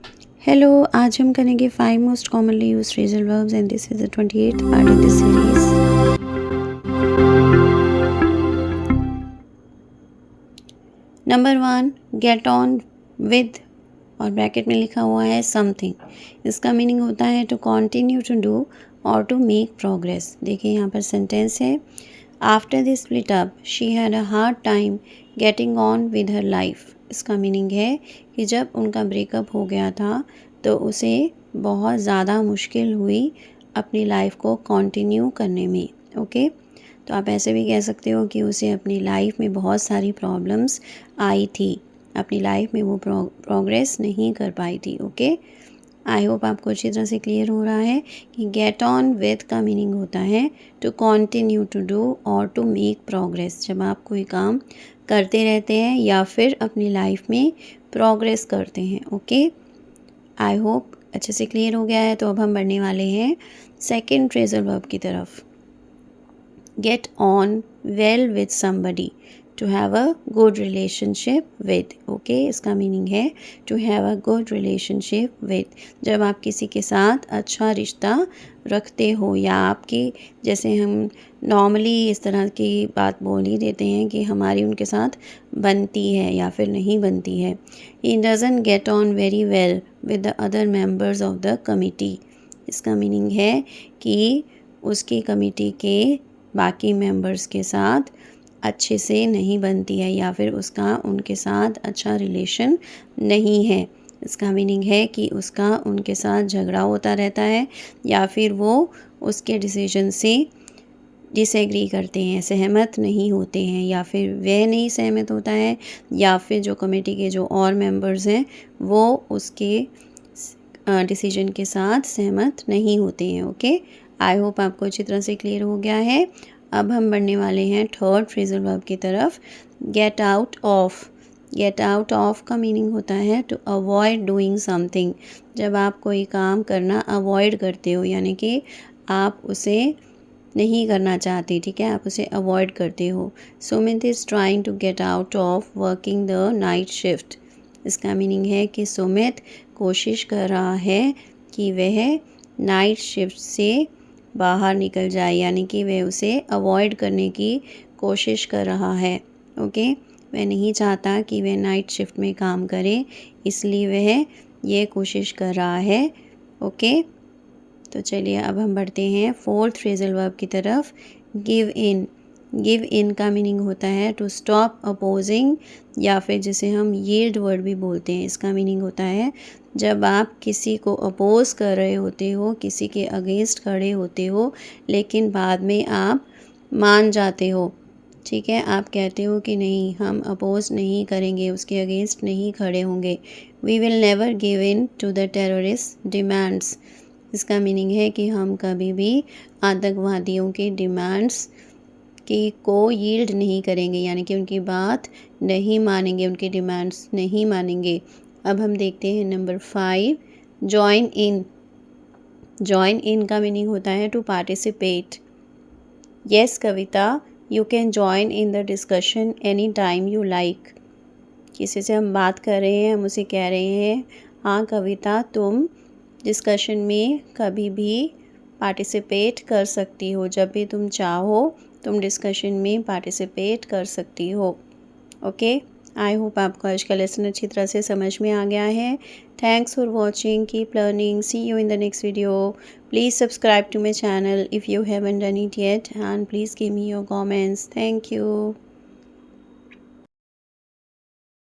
Hello, आज हम करेंगे 5 most commonly used phrasal verbs and this is the 28th part in this series. Number 1, get on with और bracket में लिखा हुआ है समथिंग। इसका मीनिंग होता है टू कंटिन्यू टू डू और टू मेक प्रोग्रेस। देखिए यहाँ पर सेंटेंस है, after the split up she had a hard time getting on with her life. इसका मीनिंग है कि जब उनका ब्रेकअप हो गया था तो उसे बहुत ज़्यादा मुश्किल हुई अपनी लाइफ को कंटिन्यू करने में। ओके, तो आप ऐसे भी कह सकते हो कि उसे अपनी लाइफ में बहुत सारी प्रॉब्लम्स आई थी, अपनी लाइफ में वो प्रोग्रेस नहीं कर पाई थी। ओके, आई होप आपको अच्छी तरह से क्लियर हो रहा है कि गेट ऑन विद का मीनिंग होता है टू कंटिन्यू टू डू और टू मेक प्रोग्रेस। जब आप कोई काम करते रहते हैं या फिर अपनी लाइफ में प्रोग्रेस करते हैं। ओके, आई होप अच्छे से क्लियर हो गया है। तो अब हम बढ़ने वाले हैं सेकेंड फ्रेजल वर्ब की तरफ। Get on well with somebody, to have a good relationship with. Okay, इसका मीनिंग है to have a good relationship with. जब आप किसी के साथ अच्छा रिश्ता रखते हो या आपकी, जैसे हम नॉर्मली इस तरह की बात बोल ही देते हैं कि हमारी उनके साथ बनती है या फिर नहीं बनती है। He doesn't get on very well with the other members of the committee. इसका मीनिंग है कि उसकी कमिटी के बाकी मेंबर्स के साथ अच्छे से नहीं बनती है या फिर उसका उनके साथ अच्छा रिलेशन नहीं है। इसका मीनिंग है कि उसका उनके साथ झगड़ा होता रहता है या फिर वो उसके डिसीजन से डिसएग्री करते हैं, सहमत नहीं होते हैं, या फिर वह नहीं सहमत होता है या फिर जो कमेटी के जो और मेंबर्स हैं वो उसके डिसीजन के साथ सहमत नहीं होते हैं। ओके, आई होप आपको अच्छी तरह से क्लियर हो गया है। अब हम बढ़ने वाले हैं थर्ड फ्रेजल वर्ब की तरफ, gate out of. Gate out of का मीनिंग होता है टू अवॉइड डूइंग समथिंग। जब आप कोई काम करना अवॉइड करते हो, यानी कि आप उसे नहीं करना चाहते, ठीक है, आप उसे अवॉइड करते हो। Sumit is trying to get out of working the night shift. इसका मीनिंग है कि सुमित कोशिश कर रहा है कि वह नाइट शिफ्ट से बाहर निकल जाए, यानी कि वह उसे अवॉइड करने की कोशिश कर रहा है। ओके, वह नहीं चाहता कि वह नाइट शिफ्ट में काम करे, इसलिए वह ये कोशिश कर रहा है। ओके, तो चलिए अब हम बढ़ते हैं फोर्थ फ्रेजल वर्ब की तरफ, गिव इन। गिव इन का मीनिंग होता है टू स्टॉप अपोजिंग या फिर जिसे हम यील्ड वर्ड भी बोलते हैं। इसका मीनिंग होता है जब आप किसी को अपोज कर रहे होते हो, किसी के अगेंस्ट खड़े होते हो, लेकिन बाद में आप मान जाते हो, ठीक है, आप कहते हो कि नहीं, हम अपोज नहीं करेंगे, उसके अगेंस्ट नहीं खड़े होंगे। We will never give in to the terrorist demands. इसका मीनिंग है कि हम कभी भी आतंकवादियों के डिमांड्स को यील्ड नहीं करेंगे, यानी कि उनकी बात नहीं मानेंगे, उनके डिमांड्स नहीं मानेंगे। अब हम देखते हैं number 5, join in. Join in का मीनिंग होता है to participate. Yes Kavita, you can join in the discussion any time you like. किसी से हम बात कर रहे हैं, हम उसे कह रहे हैं, हाँ कविता, तुम डिस्कशन में कभी भी पार्टिसिपेट कर सकती हो, जब भी तुम चाहो तुम डिस्कशन में पार्टिसिपेट कर सकती हो। ओके, आई होप आपको आज का लेसन अच्छी तरह से समझ में आ गया है। Thanks for watching, keep learning, see you in the next video. Please subscribe to my channel if you haven't done it yet and please give me your comments. Thank you.